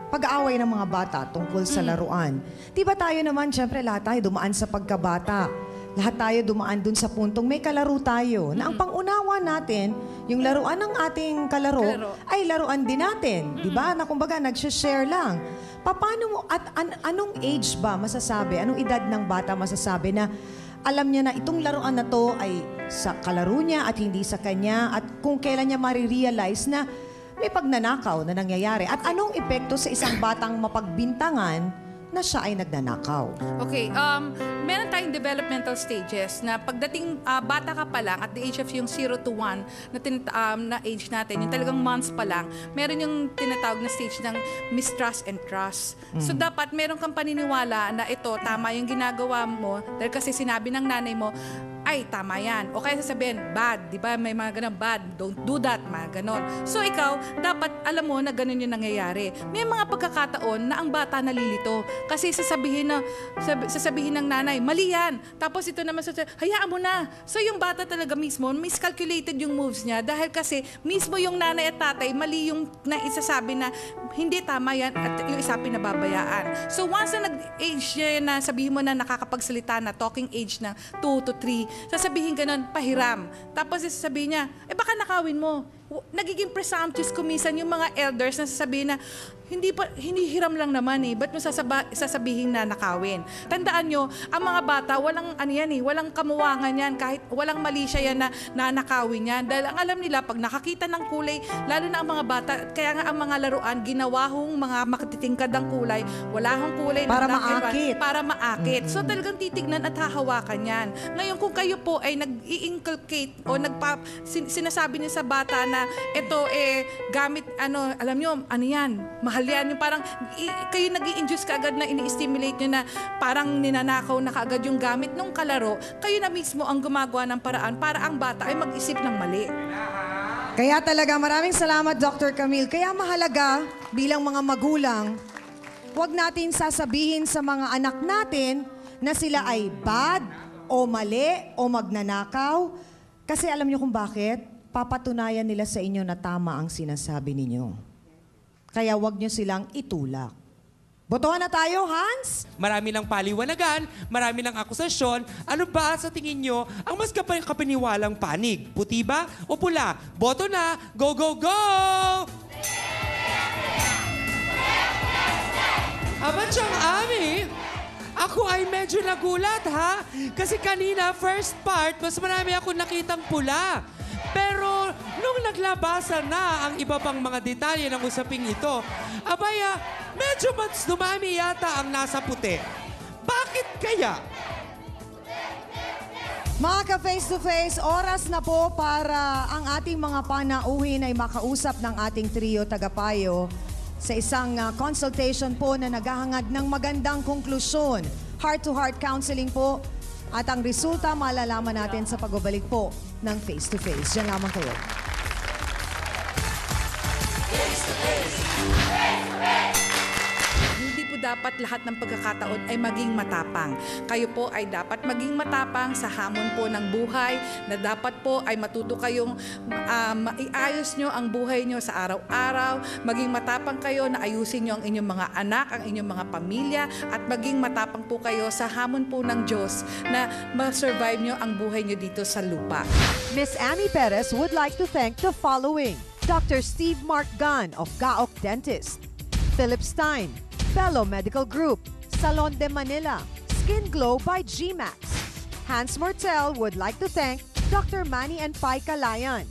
pag-aaway ng mga bata tungkol sa laruan. Di ba tayo naman, syempre lahat tayo dumaan sa pagkabata. Lahat tayo dumaan dun sa puntong may kalaro tayo. Na ang pangunawa natin, yung laruan ng ating kalaro, ay laruan din natin. Di ba? Na kumbaga, nag-share lang. Paano mo, at anong age ba masasabi, anong edad ng bata masasabi na alam niya na itong laruan na to ay sa kalaro niya at hindi sa kanya, at kung kailan niya marirealize na may pagnanakaw na nangyayari? At anong epekto sa isang batang mapagbintangan na siya ay nagnanakaw. Okay, meron tayong developmental stages na pagdating bata ka pa lang at the age of yung 0 to 1 na age natin, yung talagang months pa lang, meron yung tinatawag na stage ng mistrust and trust. So dapat meron kang paniniwala na ito, tama yung ginagawa mo dahil kasi sinabi ng nanay mo, ay, tama yan. O kaya sasabihin, bad. Di ba? May mga ganun, bad. Don't do that. Mga ganon. So, ikaw, dapat alam mo na ganun yung nangyayari. May mga pagkakataon na ang bata nalilito. Kasi sasabihin ng nanay, mali yan. Tapos ito naman hayaan mo na. So, yung bata talaga mismo, miscalculated yung moves niya dahil kasi mismo yung nanay at tatay, mali yung naisasabi na hindi tama yan at yung isa pinababayaan. So, once na nag-age niya na sabihin mo na nakakapagsalita na talking age na 2 to 3, sasabihin ka nun, pahiram. Tapos sasabihin niya, baka nakawin mo. Nagiging presumptuous kumisan yung mga elders na sasabihin na, hindi hiram lang naman eh. Ba't mo sasabihin na nakawin? Tandaan nyo, ang mga bata, walang kamuwangan yan. Kahit walang mali siya yan na nanakawin yan. Dahil ang alam nila, pag nakakita ng kulay, lalo na ang mga bata, kaya nga ang mga laruan, ginawa hong mga makatitingkad ang kulay, wala hong kulay. Para maakit. Para maakit. So talagang titignan at hahawakan yan. Ngayon, kung kayo po ay nag-i-inculcate o sinasabi niyo sa bata na ito gamit, alam nyo, yan, mahal yan. Yung parang kayo nag-i-induce kaagad na ini-stimulate nyo na parang ninanakaw na kaagad yung gamit ng kalaro, kayo na mismo ang gumagawa ng paraan para ang bata ay mag-isip ng mali. Kaya talaga, maraming salamat, Dr. Camille. Kaya mahalaga, bilang mga magulang, huwag natin sasabihin sa mga anak natin na sila ay bad o mali o magnanakaw. Kasi alam niyo kung bakit? Papatunayan nila sa inyo na tama ang sinasabi ninyo. Kaya wag niyo silang itulak. Botohan na tayo, Hans? Marami ng paliwanagan, marami ng akusasyon. Ano ba sa tingin nyo ang mas kapaniwalang panig? Puti ba o pula? Boto na! Go, go, go! Aba, Chang Ami, ako ay medyo nagulat, ha? Kasi kanina, first part, mas marami ako nakitang pula. Pero nung naglabasan na ang iba pang mga detalye ng usaping ito, abaya, medyo mas dumami yata ang nasa puti. Bakit kaya? Mga ka-face-to-face, oras na po para ang ating mga panauhin ay makausap ng ating trio tagapayo sa isang consultation po na naghahangad ng magandang konklusyon. Heart-to-heart counseling po. At ang resulta malalaman natin sa pagbabalik po ng face-to-face. Diyan lamang kayo. Hindi po dapat lahat ng pagkakataon ay maging matapang. Kayo po ay dapat maging matapang sa hamon po ng buhay, na dapat po ay matuto kayong maiayos nyo ang buhay nyo sa araw-araw. Maging matapang kayo na ayusin nyo ang inyong mga anak, ang inyong mga pamilya, at maging matapang po kayo sa hamon po ng Diyos na ma-survive nyo ang buhay nyo dito sa lupa. Miss Amy Perez would like to thank the following: Dr. Steve Mark Gunn of Gaok Dentist, Philip Stein, Fellow Medical Group, Salon de Manila, Skin Glow by GMAX. Hans Mortel would like to thank Dr. Manny and Pai Kalayan.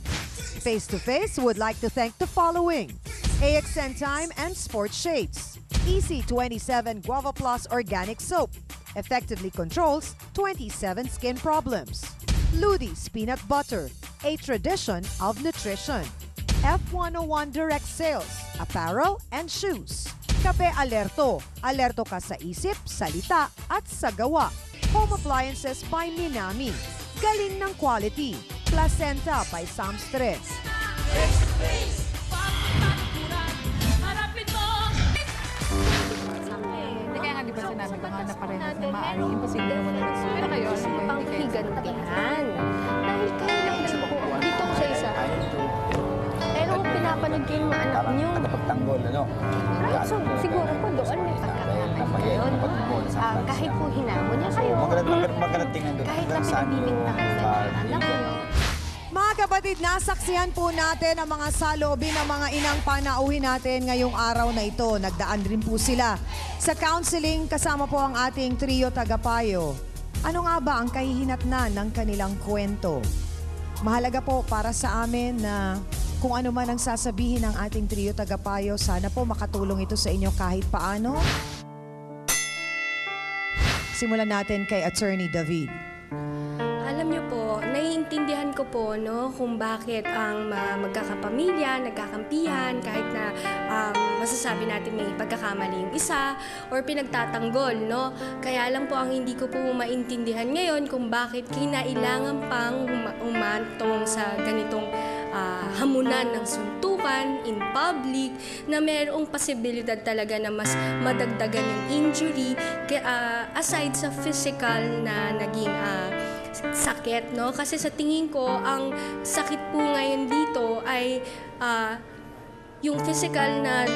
Face to Face would like to thank the following: AXN Time and Sports Shades, EC27 Guava Plus Organic Soap, effectively controls 27 skin problems. Ludi's Peanut Butter, a tradition of nutrition. F101 Direct Sales, apparel and shoes. Kape Alerto, alerto ka sa isip, salita at sa gawa. Home Appliances by Minami, galing ng quality. Placenta by Samstress. Kaya nga di ba sinabi ko nga na parehas na maaari, imposible na wala nagsulat. Pero kayo, ano ba Ang higantihan. Dahil kailan ko, dito ko sa isa. Pero kung pinapanood kayo yung mga anak nyo. Pagtanggol, ano? Right, so siguro po doon may pagkakamali yun. Kahit po hinamon niya kayo. Magkaratingan doon. Kahit na pinagbibintangan sa mga anak nyo. Mga kapatid, nasaksihan po natin ang mga saloobin ng mga inang panauhin natin ngayong araw na ito. Nagdaan rin po sila sa counseling kasama po ang ating trio tagapayo. Ano nga ba ang kahihinatnan ng kanilang kwento? Mahalaga po para sa amin na kung ano man ang sasabihin ng ating trio tagapayo, sana po makatulong ito sa inyo kahit paano. simulan natin kay Attorney David. Alam niyo po, naiintindihan ko po no, kung bakit ang magkakapamilya, nagkakampihan, kahit na masasabi natin may pagkakamali yung isa or pinagtatanggol. No? Kaya lang po ang hindi ko po maintindihan ngayon kung bakit kinailangan pang umantong sa ganitong hamunan ng suntukan in public na mayroong posibilidad talaga na mas madagdagan yung injury aside sa physical na naging sakit, no? Kasi sa tingin ko, ang sakit po ngayon dito ay yung physical na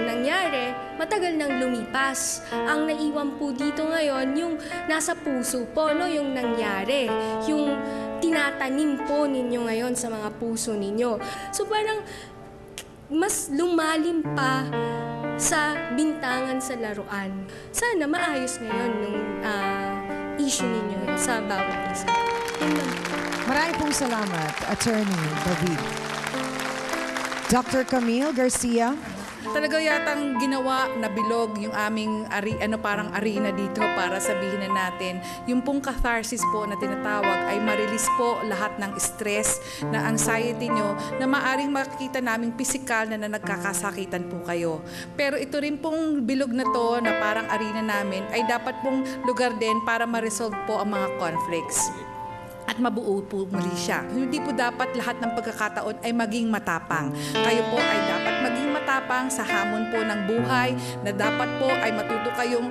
nangyari, matagal nang lumipas. Ang naiwan po dito ngayon, yung nasa puso po, no? Yung nangyari. Yung tinatanim po ninyo ngayon sa mga puso ninyo. So parang mas lumalim pa sa bintangan sa laruan. Sana maayos ngayon nung issue ninyo sa bawat isa. Maraming pong salamat, Attorney David. Dr. Camille Garcia. Talaga yatang ginawa na bilog yung aming parang arena dito para sabihin na natin yung pong catharsis po na tinatawag ay ma-release po lahat ng stress na anxiety nyo na maaring makikita naming physical na nagkakasakitan po kayo. Pero ito rin pong bilog na to na parang arena namin ay dapat pong lugar din para ma-resolve po ang mga conflicts. At mabuo po muli siya. Hindi po dapat lahat ng pagkakataon ay maging matapang. Kayo po ay dapat maging matapang sa hamon po ng buhay, na dapat po ay matuto kayong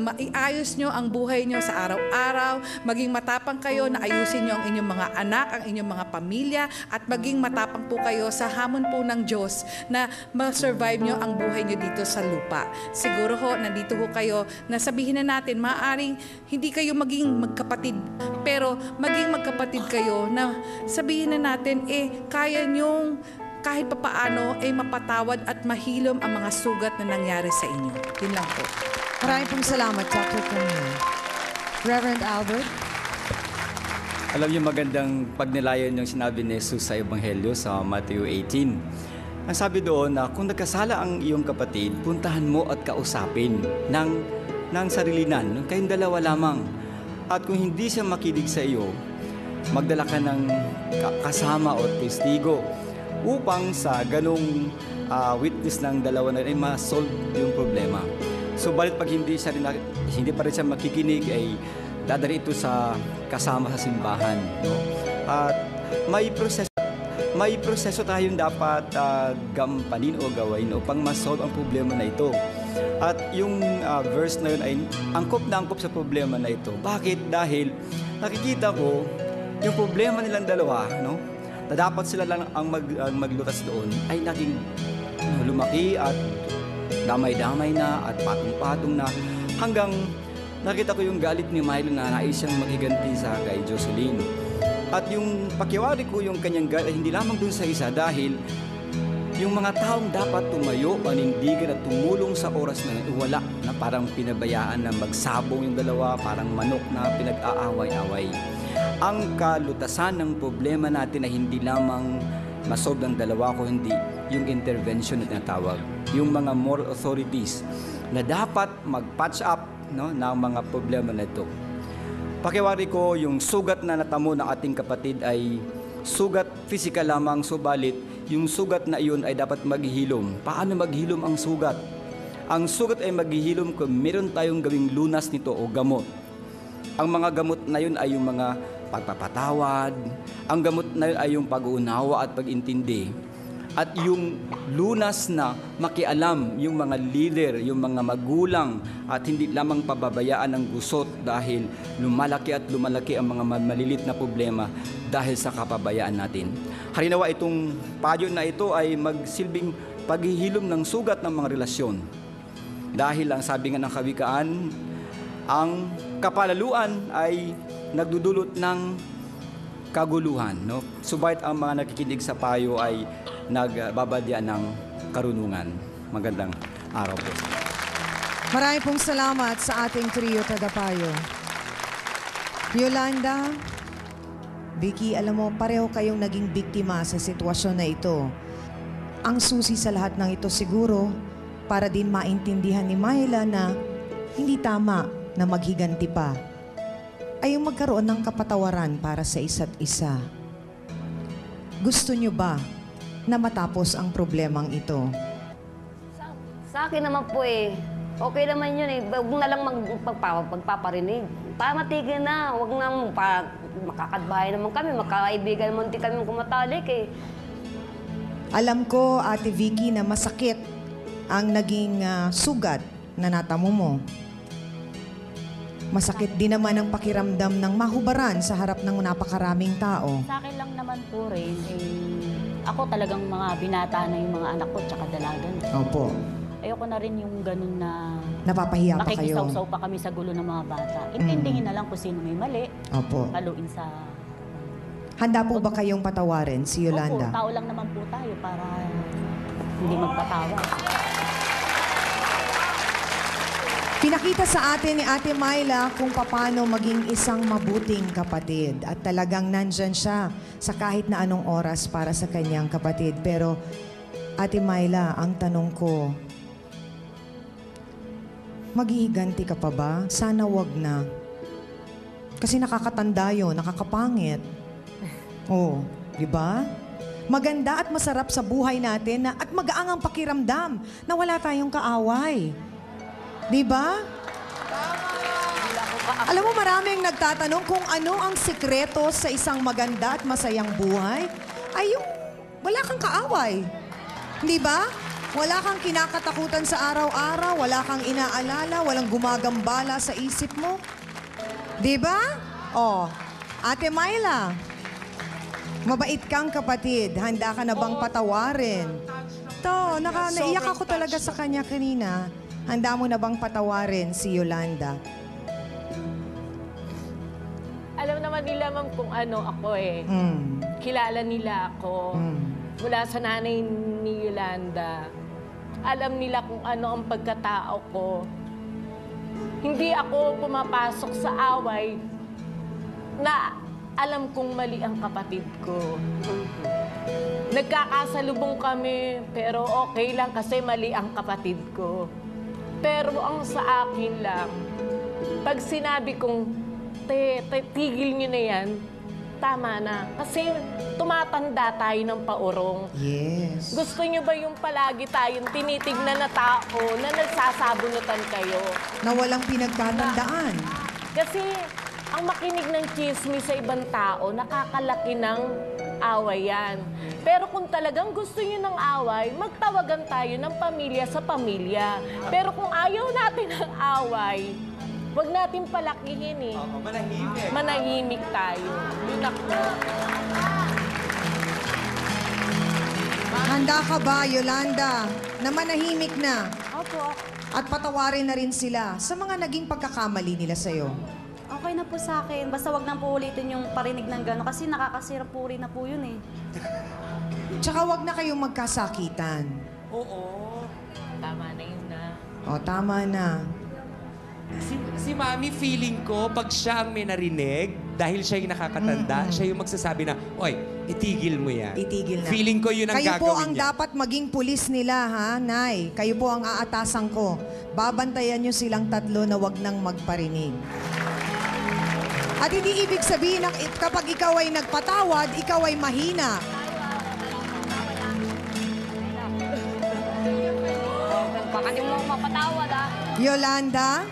maiayos nyo ang buhay nyo sa araw-araw, maging matapang kayo na ayusin nyo ang inyong mga anak, ang inyong mga pamilya, at maging matapang po kayo sa hamon po ng Diyos na ma-survive nyo ang buhay nyo dito sa lupa. Siguro ho, nandito ho kayo na sabihin na natin, maaaring hindi kayo maging magkapatid, pero maging magkapatid kayo na sabihin na natin, kaya nyong kahit papaano mapatawad at mahilom ang mga sugat na nangyari sa inyo. Yun lang po. Maraming pong salamat, Dr. Camille. Reverend Albert. Alam niyo, magandang pagnilayan yung sinabi ni Jesus sa Ebanghelyo sa Matthew 18. Ang sabi doon na kung nagkasala ang iyong kapatid, puntahan mo at kausapin ng sarilinan, kayong dalawa lamang. At kung hindi siya makinig sa iyo, magdala ka ng kasama o testigo upang sa ganong witness ng dalawa na ay ma-solve yung problema. So balit pag hindi pa rin siya makikinig, ay dadali ito sa kasama sa simbahan. No? At may proseso tayong dapat gampanin o gawin upang ma-solve ang problema na ito. At yung verse na yun ay angkop na angkop sa problema na ito. Bakit? Dahil nakikita ko yung problema nilang dalawa, no? Na dapat sila lang ang maglutas doon ay naging lumaki at damay-damay na at patong-patong na hanggang nakita ko yung galit ni Milo na nais siyang maghiganti sa kay Jocelyn. At yung pakiwari ko yung kanyang galit ay hindi lamang dun sa isa dahil yung mga taong dapat tumayo, panindigan at tumulong sa oras na wala, na parang pinabayaan na magsabong yung dalawa, parang manok na pinag-aaway-away. Ang kalutasan ng problema natin ay hindi lamang masolve ng dalawa, kundi yung intervention na tinatawag, yung mga moral authorities na dapat mag-patch up, no, ng mga problema na ito. Pakiwari ko, yung sugat na natamo ng ating kapatid ay sugat physical lamang, subalit yung sugat na iyon ay dapat maghihilom. Paano maghilom ang sugat? Ang sugat ay maghihilom kung meron tayong gawing lunas nito o gamot. Ang mga gamot na yun ay yung mga pagpapatawad, ang gamot na yun ay yung pag-uunawa at pag-intindi. At yung lunas na makialam yung mga leader, yung mga magulang, at hindi lamang pababayaan ng gusot dahil lumalaki at lumalaki ang mga malilit na problema dahil sa kapabayaan natin. Harinawa itong payo na ito ay magsilbing paghihilom ng sugat ng mga relasyon. Dahil ang sabi nga ng kawikaan, ang kapalaluan ay nagdudulot ng kaguluhan, no? Subalit ang mga nakikinig sa payo ay nagbabadya ng karunungan. Magandang araw po. Maraming pong salamat sa ating trio tagapayo. Yolanda, Vicky, alam mo, pareho kayong naging biktima sa sitwasyon na ito. Ang susi sa lahat ng ito siguro, para din maintindihan ni Myla na hindi tama na maghiganti pa ay yung magkaroon ng kapatawaran para sa isa't isa. Gusto nyo ba na matapos ang problemang ito? Sa akin naman po okay naman yun Huwag na lang magpaparinig. Para matigil na, huwag na makakadbahay naman kami, magkakaibigan naman din kami kumatalik Alam ko, Ate Vicky, na masakit ang naging sugat na natamo mo. Masakit din naman ang pakiramdam ng mahubaran sa harap ng napakaraming tao. Sa akin lang naman po rin, ako talagang mga binata na yung mga anak ko tsaka dalagan. Opo. Ayoko na rin yung ganun na Napapahiya pa kayo. makikisaw-saw pa kami sa gulo ng mga bata. Intindihin na lang kung sino may mali. Opo. Paluin sa... Handa po ba kayong patawarin si Yolanda? Opo, tao lang naman po tayo para hindi magpatawa. Pinakita sa atin ni Ate Myla kung paano maging isang mabuting kapatid. At talagang nandyan siya sa kahit na anong oras para sa kanyang kapatid. Pero, Ate Myla, ang tanong ko, maghihiganti ka pa ba? Sana wag na. Kasi nakakatanda yun, nakakapangit. Oh, di ba? Maganda at masarap sa buhay natin at magaang ang pakiramdam na wala tayong kaaway. Di ba? Alam mo, maraming nagtatanong kung ano ang sikreto sa isang maganda at masayang buhay. Ay yung wala kang kaaway. Di ba? Wala kang kinakatakutan sa araw-araw, wala kang inaalala, walang gumagambala sa isip mo. Di ba? Oh, Ate Myla, mabait kang kapatid. Handa ka na bang patawarin? To, naiyak ako talaga sa kanya kanina. Handa mo na bang patawarin si Yolanda? Alam naman nila, ma'am, kung ano ako Kilala nila ako. Mula sa nanay ni Yolanda. Alam nila kung ano ang pagkatao ko. Hindi ako pumapasok sa away na alam kong mali ang kapatid ko. Nagkakasalubong kami, pero okay lang kasi mali ang kapatid ko. Pero ang sa akin lang, pag sinabi kong, tigil niyo na yan, tama na. Kasi tumatanda tayo ng paurong. Yes. Gusto niyo ba yung palagi tayong tinitignan na tao na nagsasabunutan kayo? Na walang pinagtatandaan. Kasi ang makinig ng chismis sa ibang tao, nakakalaki ng away yan. Pero kung talagang gusto niyo ng away, magtawagan tayo ng pamilya sa pamilya. Pero kung ayaw natin ng away, wag natin palakihin Manahimik. Manahimik tayo. Yun ako. Handa ka ba, Yolanda, na manahimik na? Opo, At patawarin na rin sila sa mga naging pagkakamali nila sa'yo? okay na po sa akin. Basta wag nang po ulitin yung parinig ng gano'n kasi nakakasira po rin na po yun Tsaka wag na kayong magkasakitan. Oo. Tama na yun na. O, tama na. Si Mami, feeling ko, pag siya ang may narinig, dahil siya yung nakakatanda, siya yung magsasabi na, oy, itigil mo yan. Itigil na. Feeling ko yun ang Kayo gagawin po ang niya. dapat maging pulis nila, ha, Nay? Kayo po ang aatasan ko. Babantayan nyo silang tatlo na wag nang magparinig. At hindi ibig sabihin na kapag ikaw ay nagpatawad, ikaw ay mahina. Baka di mo mapatawad, Yolanda?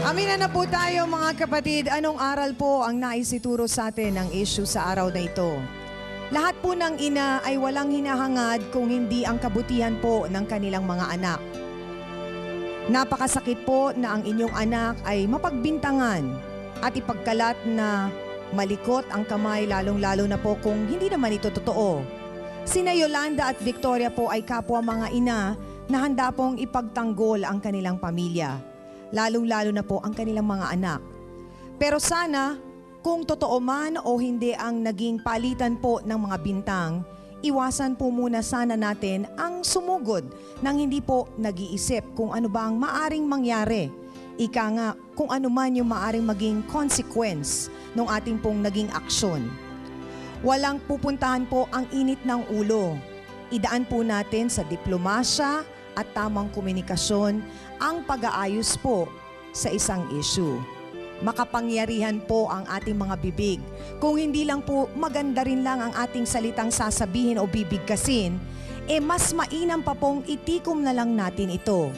Amina na po tayo mga kapatid. Anong aral po ang naisituro sa atin ng issue sa araw na ito? Lahat po ng ina ay walang hinahangad kung hindi ang kabutihan po ng kanilang mga anak. Napakasakit po na ang inyong anak ay mapagbintangan at ipagkalat na malikot ang kamay lalong-lalo na po kung hindi naman ito totoo. Sina Yolanda at Victoria po ay kapwa mga ina na handa pong ipagtanggol ang kanilang pamilya, lalong-lalo na po ang kanilang mga anak. Pero sana, kung totoo man o hindi ang naging palitan po ng mga bintang, iwasan po muna sana natin ang sumugod nang hindi po nag-iisip kung ano ba ang maaring mangyari. ika nga, kung ano man yung maaring maging consequence ng ating pong naging aksyon. Walang pupuntahan po ang init ng ulo. Idaan po natin sa diplomasya at tamang komunikasyon ang pag-aayos po sa isang issue. Makapangyarihan po ang ating mga bibig. Kung hindi lang po maganda rin lang ang ating salitang sasabihin o bibigkasin, mas mainam pa pong itikom na lang natin ito.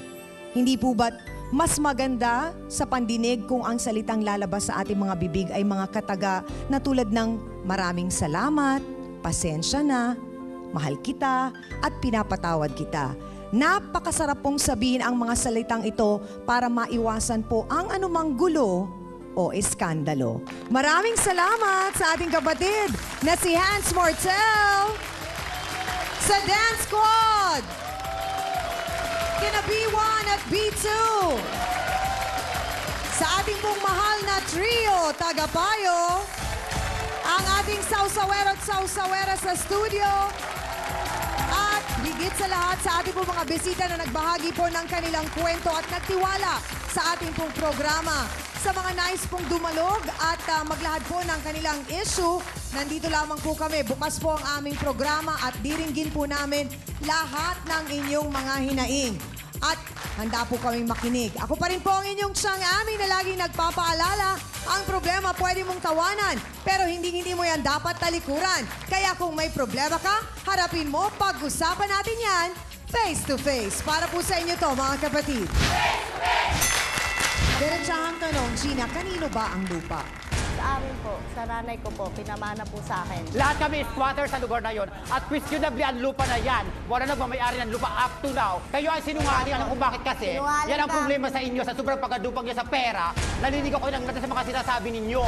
Hindi po ba't mas maganda sa pandinig kung ang salitang lalabas sa ating mga bibig ay mga kataga na tulad ng maraming salamat, pasensya na, mahal kita, at pinapatawad kita. Napakasarap pong sabihin ang mga salitang ito para maiwasan po ang anumang gulo o eskandalo. Maraming salamat sa ating kapatid na si Hans Mortel sa Dance Squad, kina B1 at B2, sa ating pong mahal na trio, Tagapayo, ang ating sausawero at sausawera sa studio, at higit sa lahat sa ating pong mga bisita na nagbahagi po ng kanilang kwento at nagtiwala sa ating pong programa. Sa mga nais pong dumalog at maglahad po ng kanilang issue, nandito lamang po kami. Bukas po ang aming programa at diringgin po namin lahat ng inyong mga hinaing. At handa po kaming makinig. Ako pa rin po ang inyong siyang amin na laging nagpapaalala, ang problema pwede mong tawanan, pero hindi mo yan dapat talikuran. Kaya kung may problema ka, harapin mo, pag-usapan natin yan face to face. Para po sa inyo to, mga kapatid. Diretsahang tanong, Gina, kanino ba ang lupa? Sa amin po, sa nanay ko po, pinamana po sa akin. Lahat kami squatter sa lugar na yon. At questionably ang lupa na yan, wala nagmamayari ng lupa up to now. Kayo ay sinungaling, alam kung bakit kasi. Sinungaling Yan ang ka. problema sa inyo, sa sobrang pagkadupang niya sa pera. Naliligaw ko ng ganda sa mga sinasabi ninyo.